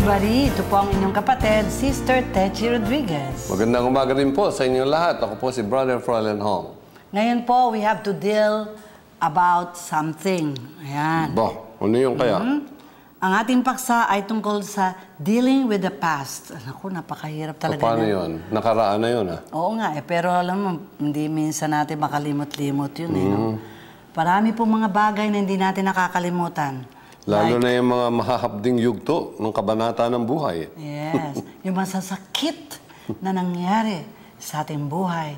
everybody! Ito po ang inyong kapatid, Sister Techi Rodriguez. Magandang umaga rin po sa inyong lahat. Ako po si Brother Froilan Hong. Ngayon po, we have to deal about something. Ayan. Ano yung kaya? Ang ating paksa ay tungkol sa dealing with the past. Naku, napakahirap talaga. Paano yun? Nakaraan na yun, ha? Oo nga, pero alam mo, hindi minsan natin makalimot-limot yun. No? Marami po mga bagay na hindi natin nakakalimutan. Lalo na yung mga mahahabding yugto ng kabanata ng buhay. Yes. Yung masasakit na nangyari sa ating buhay.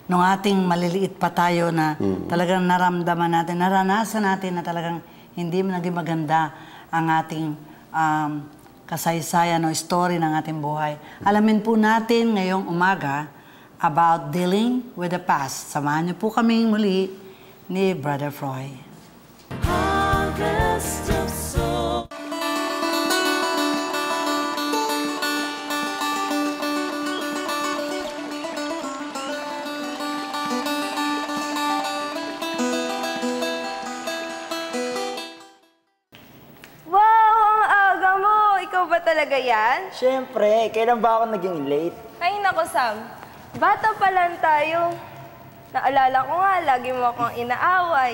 Nung ating maliliit pa tayo na talagang naramdaman natin, naranasan natin na talagang hindi naging maganda ang ating kasaysayan o story ng ating buhay. Alamin po natin ngayong umaga about dealing with the past. Samahan niyo po kami muli ni Brother Froy. Talaga yan? Siyempre, kailan ba ako naging late? Ay, nako Sam. Bata pa lang tayo. Naalala ko nga, lagi mo akong inaaway.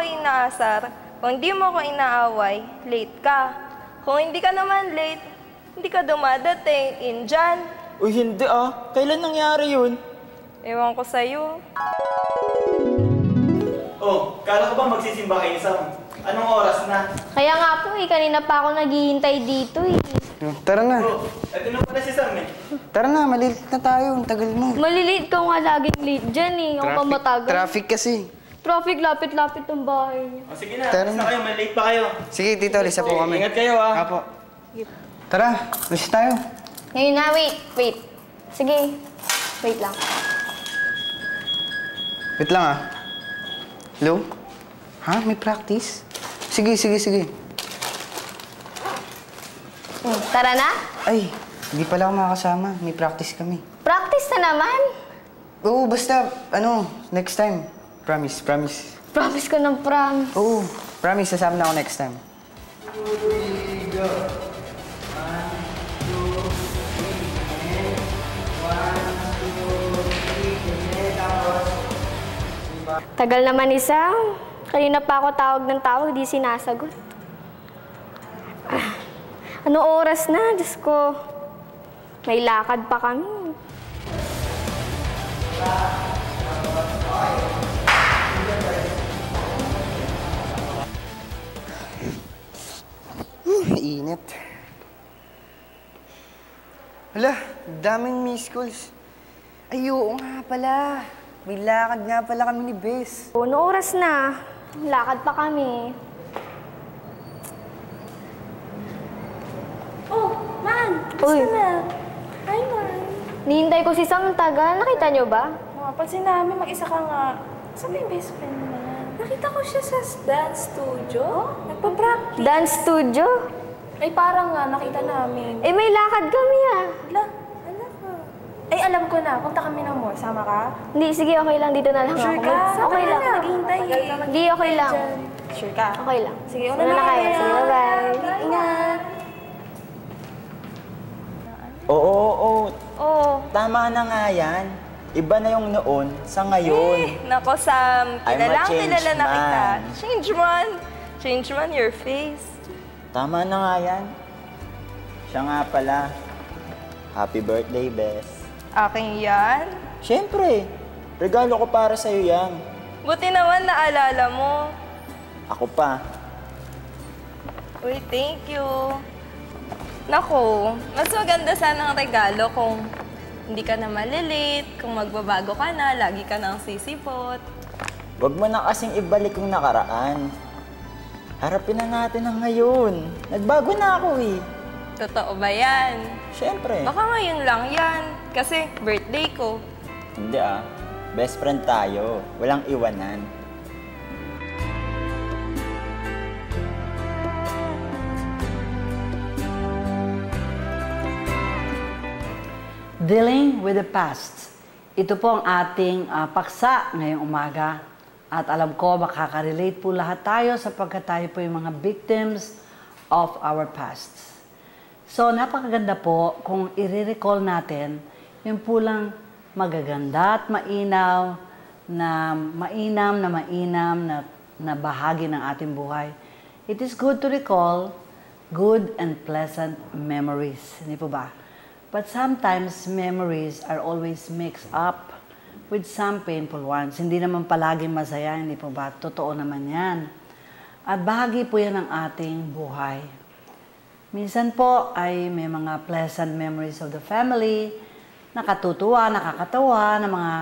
Inaasar, kung hindi mo ko inaaway, late ka. Kung hindi ka naman late, hindi ka dumadating, Injan. Uy, hindi ah. Kailan nangyari yun? Ewan ko sa'yo. Oh, kala ko ba magsisimba kayo, Sam? Anong oras na? Kaya nga po kanina pa ako naghihintay dito Tara na. Oh, eto na pala si Sam Tara na, malilate na tayo. Ang tagal mo. Malilate ka nga laging late dyan Ako pa matagal. Traffic kasi. Traffic, lapit-lapit ng bahay niyo. Oh, sige na, alis na kayo. Malilate pa kayo. Sige, tito. Alisa po kami. Ingat kayo ah. Apo. Tara, alis tayo. Ngayon na, wait. Sige, wait lang. Wait lang ah. Hello? Ha? May practice? Sige. Tara na? Ay, hindi pala ako makakasama. May practice kami. Practice na naman? Oo, basta, next time. Promise. Promise ko ng promise. Oo, promise. Sasama na ako next time. Tagal naman isa. Kanina pa ako tawag ng tawag, di sinasagot. Ano oras na? Diyos ko. May lakad pa kami. Init. Hala, daming missed calls. Ay, oo nga pala. May lakad nga pala kami ni Bes. Ano oras na? Lakad pa kami. Oh, Man! Uy. Gusto na. Hi, Man. Nihintay ko si Sam tagal. Nakita niyo ba? Pansin namin, mag-isa ka nga. Saan yung best friend mo na? Nakita ko siya sa dance studio. Nagpa-practice. Dance studio? Ay, parang nga, nakita namin. Eh, may lakad kami Ala, alam ko. Ay, alam ko na. Punta kami ng mall. Sama ka? Hindi, sige, okay lang. Dito na lang Sure ako. ka? Okay lang. Naghihintay eh. Hindi, okay lang. Sure ka? Okay lang. Sige, una na kayo. Sige, bye-bye. Ingat. Oo. Oo. Tama na nga yan. Iba na yung noon sa ngayon. Nako, Sam. I'm a Kilalang changed kilala na kita. man. Change man your face. Tama na nga yan. Siya nga pala. Happy birthday, Bes. Akin yan. Siyempre. Regalo ko para sa'yo yan. Buti naman naalala mo. Ako pa. Uy, thank you. Naku, mas maganda sana ang regalo kung hindi ka na malilate, kung magbabago ka na, lagi ka nang sisipot. Huwag mo na kasing ibalik yung nakaraan. Harapin na natin ang ngayon. Nagbago na ako eh. Totoo ba yan? Siyempre. Baka ngayon lang yan, kasi birthday ko. Hindi ah. Best friend tayo. Walang iwanan. Dealing with the past. Ito po ang ating paksa ngayong umaga. At alam ko, makaka-relate po lahat tayo sapagkat tayo po yung mga victims of our past. So, napakaganda po kung i-recall natin yung pulang magaganda at mainam na bahagi ng ating buhay. It is good to recall good and pleasant memories. Hindi po ba? But sometimes memories are always mixed up with some painful ones. Hindi naman palaging masaya, hindi po ba? Totoo naman yan. At bahagi po yan ng ating buhay. Minsan po ay may mga pleasant memories of the family, nakatutuwa, nakakatawa, na mga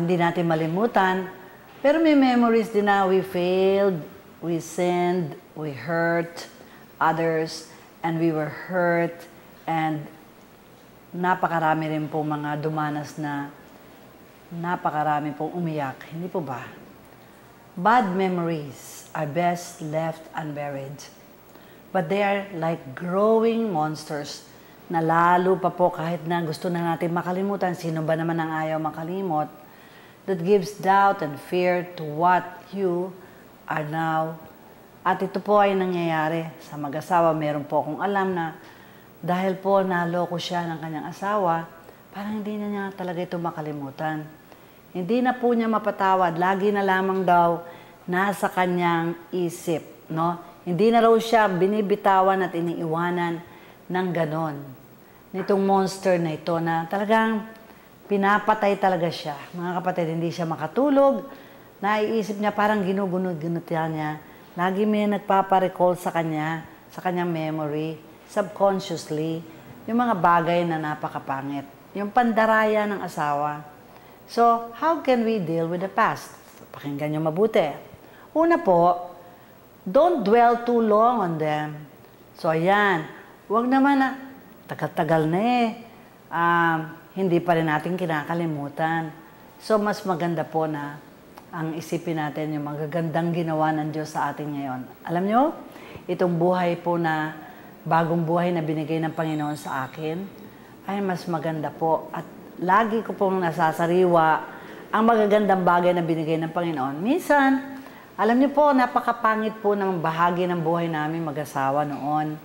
hindi natin malimutan. Pero may memories din na we failed, we sinned, we hurt others, and we were hurt, and napakarami rin po mga dumanas na napakarami pong umiyak. Hindi po ba? Bad memories are best left unburied. But they are like growing monsters na lalo pa po kahit na gusto na natin makalimutan. Sino ba naman ang ayaw makalimot? That gives doubt and fear to what you are now. At ito po ay nangyayari sa mag-asawa. Meron po akong alam na dahil po naloko siya ng kanyang asawa, parang hindi na niya talaga ito makalimutan. Hindi na po niya mapatawad. Lagi na lamang daw nasa kanyang isip. No? Hindi na raw siya binibitawan at iniiwanan ng ganon. Nitong monster na ito na talagang pinapatay talaga siya. Mga kapatid, hindi siya makatulog. Naiisip niya parang ginugunod-gunod niya. Lagi may nagpaparecall sa kanya, sa kanyang memory, subconsciously, yung mga bagay na napakapangit. Yung pandaraya ng asawa. So, how can we deal with the past? Pakinggan nyo mabuti. Una po, don't dwell too long on them. So, ayan. Huwag naman na, tagal-tagal na eh. Hindi pa rin natin kinakalimutan. So, mas maganda po na ang isipin natin yung magagandang ginawa ng Diyos sa atin ngayon. Alam nyo, itong buhay po na bagong buhay na binigay ng Panginoon sa akin, ay mas maganda po. At lagi ko pong nasasariwa ang magagandang bagay na binigay ng Panginoon. Minsan, alam niyo po, napakapangit po ng bahagi ng buhay namin mag-asawa noon.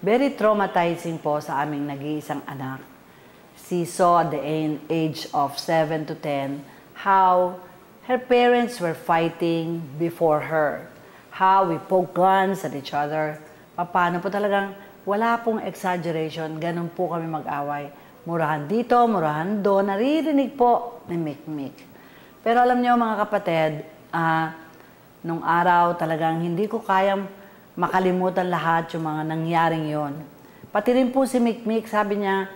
Very traumatizing po sa aming nag-iisang anak. She saw at the age of 7 to 10 how her parents were fighting before her. How we poke guns at each other. Paano po talagang wala pong exaggeration, ganun po kami mag-away. Murahan dito, murahan doon, naririnig po ni Mikmik. Pero alam niyo mga kapatid, nung araw talagang hindi ko kayang makalimutan lahat yung mga nangyaring yon. Pati rin po si Mikmik, sabi niya,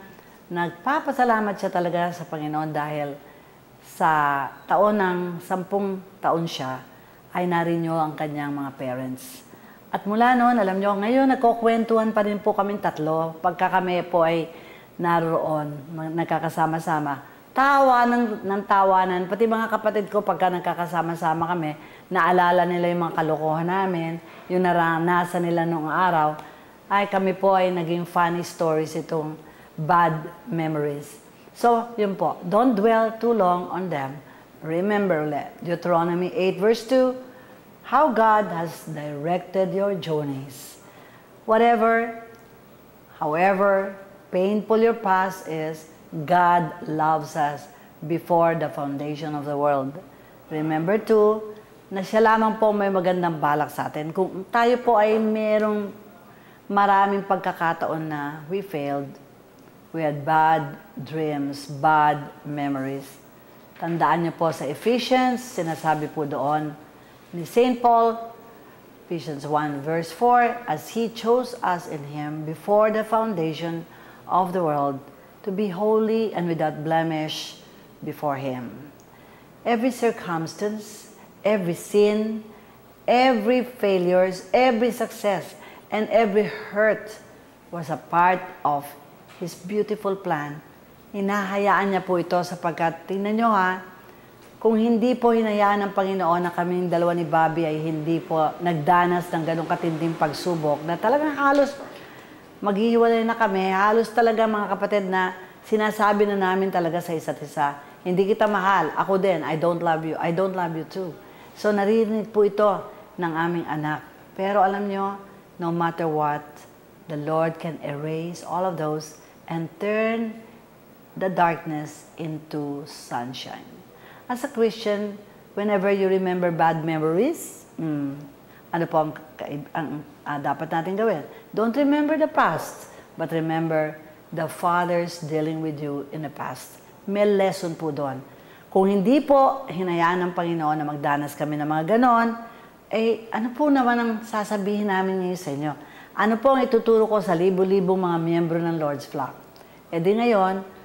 nagpapasalamat siya talaga sa Panginoon dahil sa taon ng 10 taon siya, ay narinyo ang kanyang mga parents. At mula noon, alam nyo, ngayon nagkukwentuhan pa rin po kaming tatlo. Pagka kami po ay naroon, nagkakasama-sama. Tawanan ng tawanan, pati mga kapatid ko pagka nagkakasama-sama kami, naalala nila yung mga kalokohan namin, yung naranasan nila noong araw, ay kami po ay naging funny stories itong bad memories. So, yun po, don't dwell too long on them. Remember, Deuteronomy 8 verse 2, how God has directed your journeys. However painful your past is, God loves us before the foundation of the world. Remember too, na siya lamang po may magandang balak sa atin. Kung tayo po ay merong maraming pagkakataon na we failed, we had bad dreams, bad memories, Tandaan niyo po sa Ephesians, sinasabi po doon ni St. Paul, Ephesians 1 verse 4, as He chose us in Him before the foundation of the world to be holy and without blemish before Him. Every circumstance, every sin, every failures, every success, and every hurt was a part of His beautiful plan. Hinahayaan niya po ito sapagkat, tingnan nyo ha, kung hindi po hinayaan ng Panginoon na kaming dalawa ni Bobby ay hindi po nagdanas ng ganong katinding pagsubok na talagang halos maghihiwalay na kami, halos talaga mga kapatid na sinasabi na namin talaga sa isa't isa, hindi kita mahal, ako din, I don't love you too. So naririnig po ito ng aming anak. Pero alam nyo, no matter what, the Lord can erase all of those and turn the darkness into sunshine. As a Christian, whenever you remember bad memories, ano po ang dapat natin gawin? Don't remember the past, but remember the Father's dealing with you in the past. May lesson po doon. Kung hindi po hinayaan ng Panginoon na magdanas kami ng mga ganon, ano po naman ang sasabihin namin ngayon sa inyo? Ano po ang ituturo ko sa libo-libong mga miyembro ng Lord's Flock? Di ngayon,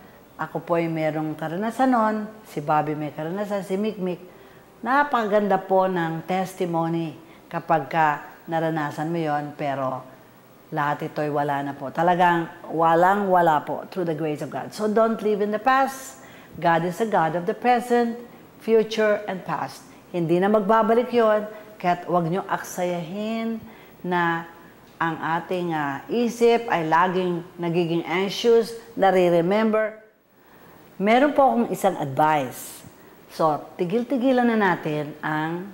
ako po ay merong karanasan nun, si Bobby may karanasan, si Mikmik. Napakaganda po ng testimony kapag naranasan mo yon, pero lahat ito'y wala na po. Talagang walang-wala po through the grace of God. So don't live in the past. God is a God of the present, future, and past. Hindi na magbabalik yon, kaya't huwag nyo aksayahin na ang ating isip ay laging nagiging anxious, nare-remember. Meron po akong isang advice. So, tigil-tigilan na natin ang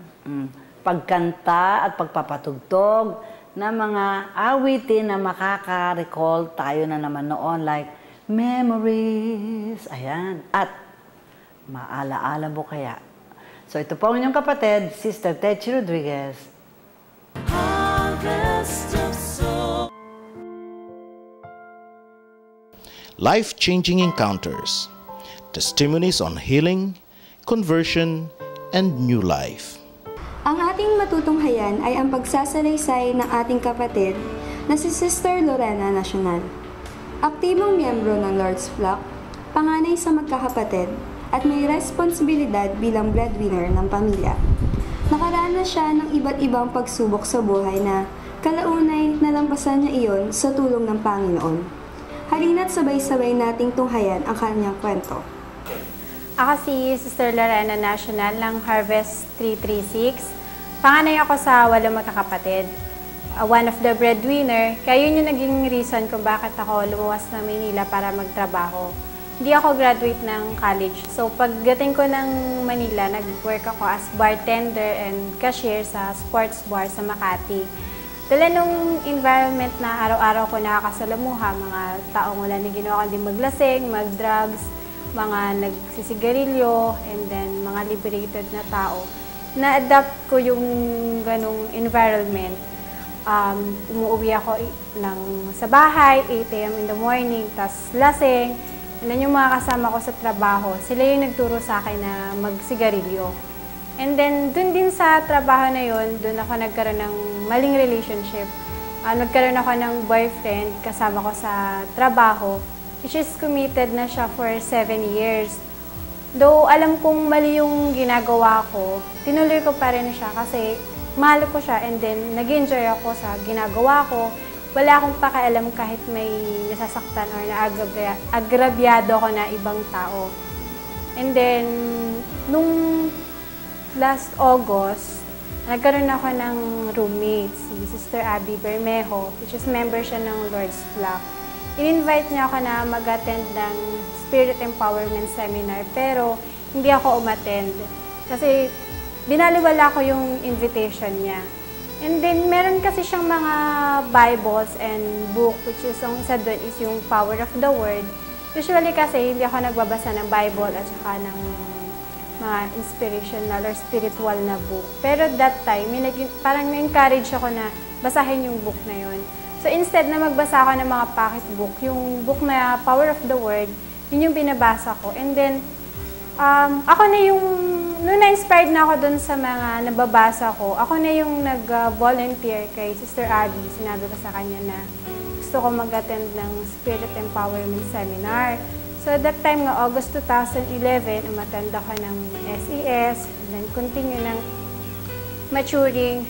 pagkanta at pagpapatugtog na mga awitin na makaka-recall tayo na naman noon like memories. Ayan. At maalaala mo kaya. So, ito po ang inyong kapatid, Sister Techi Rodriguez. Life-changing encounters. Testimonies on healing, conversion, and new life. Ang ating matutunghayan ay ang pagsasalaysay ng ating kapatid na si Sister Lorena Nacional. Aktibong miyembro ng Lord's Flock, panganay sa magkakapatid, at may responsibilidad bilang breadwinner ng pamilya. Nakaranas siya ng iba't ibang pagsubok sa buhay na kalaunay nalampasan niya iyon sa tulong ng Panginoon. Halina't sabay-sabay nating tunghayan ang kanyang kwento. Ako si Sister Lorena Nacional ng Harvest 336. Panganay ako sa 8 magkakapatid. One of the breadwinner, kaya yun yung naging reason kung bakit ako lumuwas ng Manila para magtrabaho. Hindi ako graduate ng college. So pagdating ko ng Manila, nag-work ako as bartender and cashier sa sports bar sa Makati. Dala nung environment na araw-araw ko nakakasalamuha, mga taong wala na ginawa kundi maglasing, mag-drugs, mga nagsisigarilyo, and then mga liberated na tao. Na-adapt ko yung ganong environment. Umuwi ako sa bahay, 8 a.m. in the morning, tas lasing. And then yung mga kasama ko sa trabaho, sila yung nagturo sa akin na magsigarilyo. And then, dun din sa trabaho na yun, dun ako nagkaroon ng maling relationship. Nagkaroon ako ng boyfriend kasama ko sa trabaho, which is committed na siya for 7 years. Though alam kong mali yung ginagawa ko, tinuloy ko pa rin siya kasi mahal ko siya and then nag-enjoy ako sa ginagawa ko. Wala akong pakialam kahit may nasasaktan or naagrabyado ako na ibang tao. And then, nung last August, nagkaroon ako ng roommate, si Sister Abby Bermejo, which is member siya ng Lord's Flock. In-invite niya ako na mag-attend ng Spirit Empowerment Seminar, pero hindi ako umattend. Kasi binaliwala ko yung invitation niya. And then, meron kasi siyang mga Bibles and book, which is ang isa doon is yung Power of the Word. Usually kasi, hindi ako nagbabasa ng Bible at saka ng mga inspirational or spiritual na book. Pero that time, parang na-encourage ako na basahin yung book na yun. So instead na magbasa ako ng mga pocket book, yung book na Power of the Word, yun yung binabasa ko. And then, Ako na yung, nung na-inspired na ako dun sa mga nababasa ko, ako na yung nag-volunteer kay Sister Abby. Sinabi ko sa kanya na gusto ko mag-attend ng Spirit Empowerment Seminar. So that time nga, August 2011, umattend ako ng SES, and then continue ng maturing,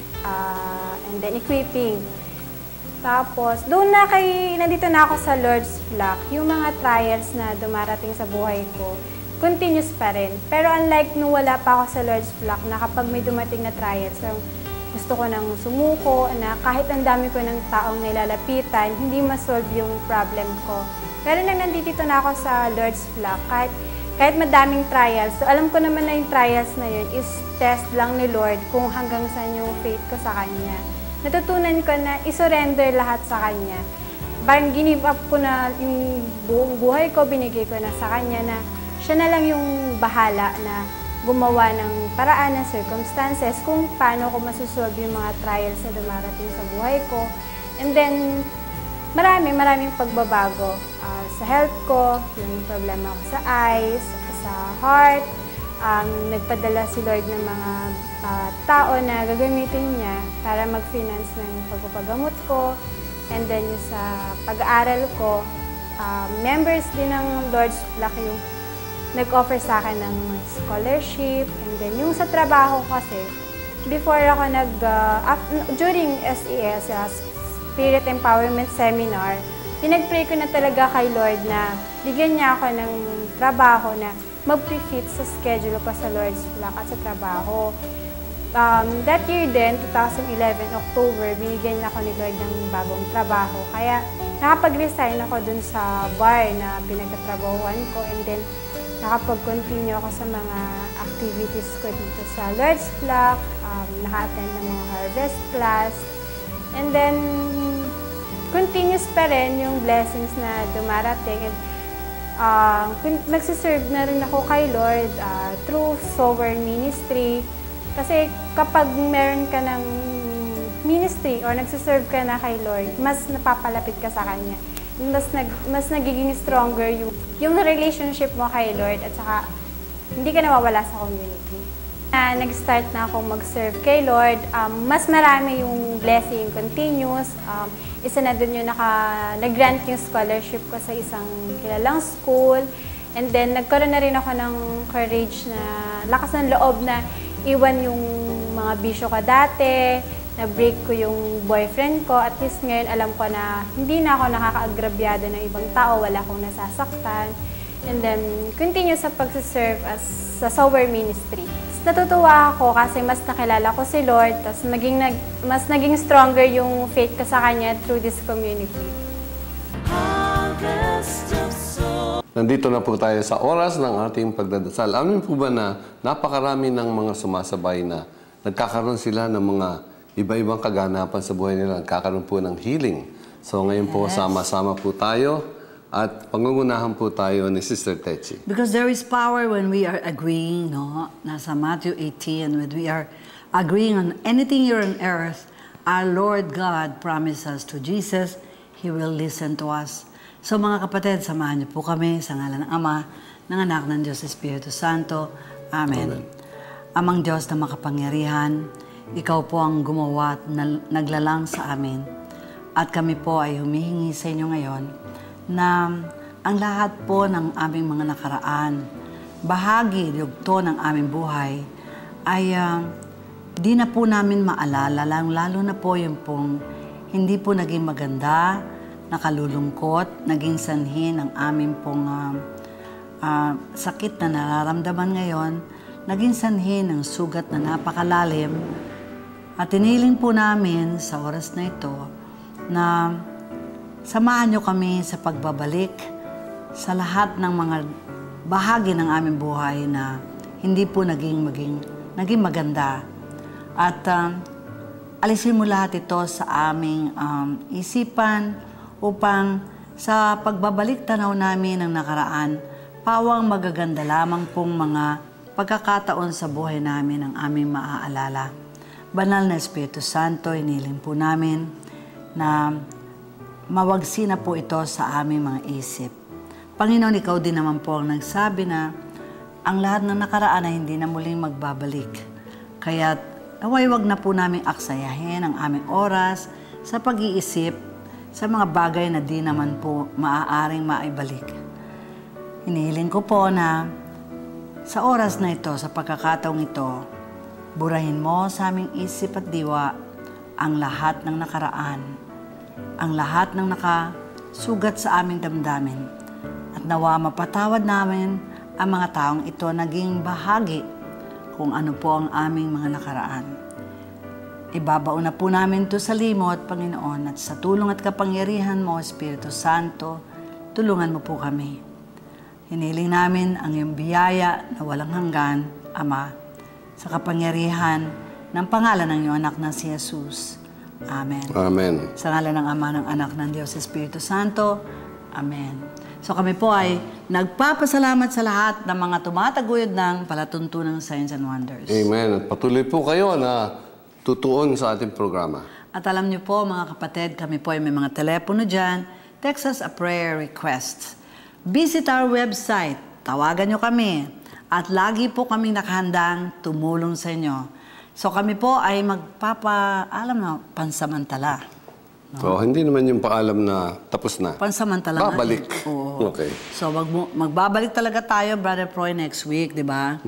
and then equipping. Tapos, nandito na ako sa Lord's Flock, yung mga trials na dumarating sa buhay ko, continuous pa rin. Pero unlike nung wala pa ako sa Lord's Flock, na kapag may dumating na trials, gusto ko nang sumuko, na kahit ang dami ko ng taong nilalapitan, hindi ma-solve yung problem ko. Pero nang nandito na ako sa Lord's Flock, kahit madaming trials, so alam ko naman na yung trials na yun is test lang ni Lord kung hanggang saan yung faith ko sa Kanya. Natutunan ko na isurrender lahat sa Kanya. Parang give up ko na yung buong buhay ko, binigay ko na sa Kanya na siya na lang yung bahala na gumawa ng paraan ng circumstances kung paano ko masusolve yung mga trials na dumarating sa buhay ko. And then, maraming pagbabago. Sa health ko, yung problema ko sa eyes, sa heart, nagpadala si Lord ng mga tao na gagamitin niya para mag-finance ng pagpapagamot ko. And then, yung sa pag-aaral ko, members din ng Lord's Flock yung nag-offer sa akin ng scholarship. And then, yung sa trabaho kasi, before ako during SES, Spirit Empowerment Seminar, pinag-pray ko na talaga kay Lord na bigyan niya ako ng trabaho na mag-fit sa schedule ko sa Lord's Flock at sa trabaho. That year din, 2011, October, binigyan ako ni Lord ng bagong trabaho. Kaya nakapag-resign ako dun sa bar na pinagtatrabahuan ko, and then nakapag-continue ako sa mga activities ko dito sa Lord's Flock, naka-attend ng mga harvest class, and then continuous pa rin yung blessings na dumarating. And nagsiserve na rin ako kay Lord through sower ministry. Kasi kapag meron ka ng ministry or nagsiserve ka na kay Lord, mas napapalapit ka sa Kanya. Mas nagiging stronger yung relationship mo kay Lord, at saka hindi ka nawawala sa community. Nag-start na ako mag-serve kay Lord, mas marami yung blessing continuous. Isa na dun yung nag-grant yung scholarship ko sa isang kilalang school. And then, nagkaroon na rin ako ng courage na, lakas ng loob na iwan yung mga bisyo ko dati, na-break ko yung boyfriend ko. At least ngayon alam ko na hindi na ako nakaka-agrabyado ng ibang tao, wala akong nasasaktan. And then, continue sa pagsiserve sa sower ministry. Natutuwa ako kasi mas nakilala ko si Lord, tapos mas naging stronger yung faith ko sa Kanya through this community. Nandito na po tayo sa oras ng ating pagdadasal. Amin po ba na napakarami ng mga sumasabay na nagkakaroon sila ng mga iba-ibang kaganapan sa buhay nila, nagkakaroon po ng healing. So ngayon po, sama-sama po tayo at pangungunahan po tayo ni Sister Techi. Because there is power when we are agreeing, no? Nasa Matthew 18, when we are agreeing on anything here on earth, our Lord God promises to Jesus, He will listen to us. So mga kapatid, samahan niyo po kami sa ngalan ng Ama, ng Anak, ng Diyos Espiritu Santo. Amen. Amang Diyos na makapangyarihan, Ikaw po ang gumawa at naglalang sa amin. At kami po ay humihingi sa inyo ngayon na ang lahat po ng aming mga nakaraan, bahagi, yugto ng aming buhay, ay di na po namin maalala, lalo na po yung pong hindi po naging maganda, nakalulungkot, naging sanhi ng aming pong sakit na nararamdaman ngayon, naging sanhi ng sugat na napakalalim. At tiniling po namin sa oras na ito na samahan niyo kami sa pagbabalik sa lahat ng mga bahagi ng aming buhay na hindi po naging maganda. At alisin mo lahat ito sa aming isipan upang sa pagbabalik tanaw namin ng nakaraan, pawang magaganda lamang pong mga pagkakataon sa buhay namin ang aming maaalala. Banal na Espiritu Santo, iniling po namin na mawagsi na po ito sa aming mga isip. Panginoon, Ikaw din naman po ang nagsabi na ang lahat ng nakaraan ay hindi na muling magbabalik. Kaya naway wag na po namin aksayahin ang aming oras sa pag-iisip sa mga bagay na di naman po maaaring maibalik. Hinihiling ko po na sa oras na ito, sa pagkakataong ito, burahin mo sa aming isip at diwa ang lahat ng nakaraan, ang lahat ng nakasugat sa aming damdamin, at nawa mapatawad namin ang mga taong ito naging bahagi kung ano po ang aming mga nakaraan. Ibabao na po namin ito sa limot, Panginoon, at sa tulong at kapangyarihan mo, Espiritu Santo, tulungan mo po kami. Hiniling namin ang iyong biyaya na walang hanggan, Ama, sa kapangyarihan ng pangalan ng iyong anak na si Jesus. Amen. Amen. Sa ngalan ng Ama, ng Anak, ng Diyos, Espiritu Santo. Amen. So kami po ay nagpapasalamat sa lahat ng mga tumataguyod ng palatuntunang Signs and Wonders. Amen. At patuloy po kayo na tutuon sa ating programa. At alam niyo po, mga kapatid, kami po ay may mga telepono dyan. Text us a prayer request. Visit our website. Tawagan niyo kami. At lagi po kaming nakahandang tumulong sa inyo. So kami po ay magpapaalam na pansamantala. No? So, hindi naman yung paalam na tapos na. Pansamantala. Babalik. Oo. Okay. So magbabalik talaga tayo, Brother Proy, next week, di ba?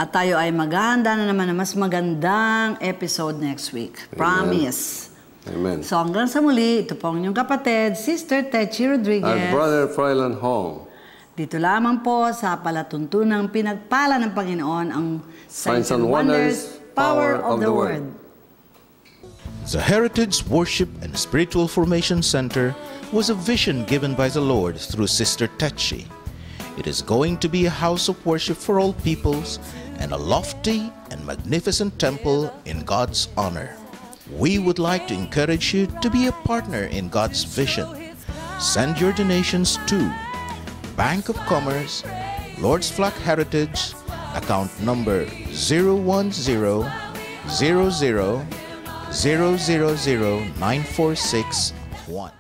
At tayo ay maghahanda na naman na mas magandang episode next week. Promise. Amen. So hanggang sa muli, ito po ang inyong kapatid, Sister Techi Rodriguez. At Brother Froilan Hong. Dito lamang po sa palatuntunang pinagpala ng Panginoon ang Signs and Wonders, Power of the Word. The Heritage Worship and Spiritual Formation Center was a vision given by the Lord through Sister Techi. It is going to be a house of worship for all peoples and a lofty and magnificent temple in God's honor. We would like to encourage you to be a partner in God's vision. Send your donations to Bank of Commerce, Lord's Flock Heritage, account number 01000000946-1.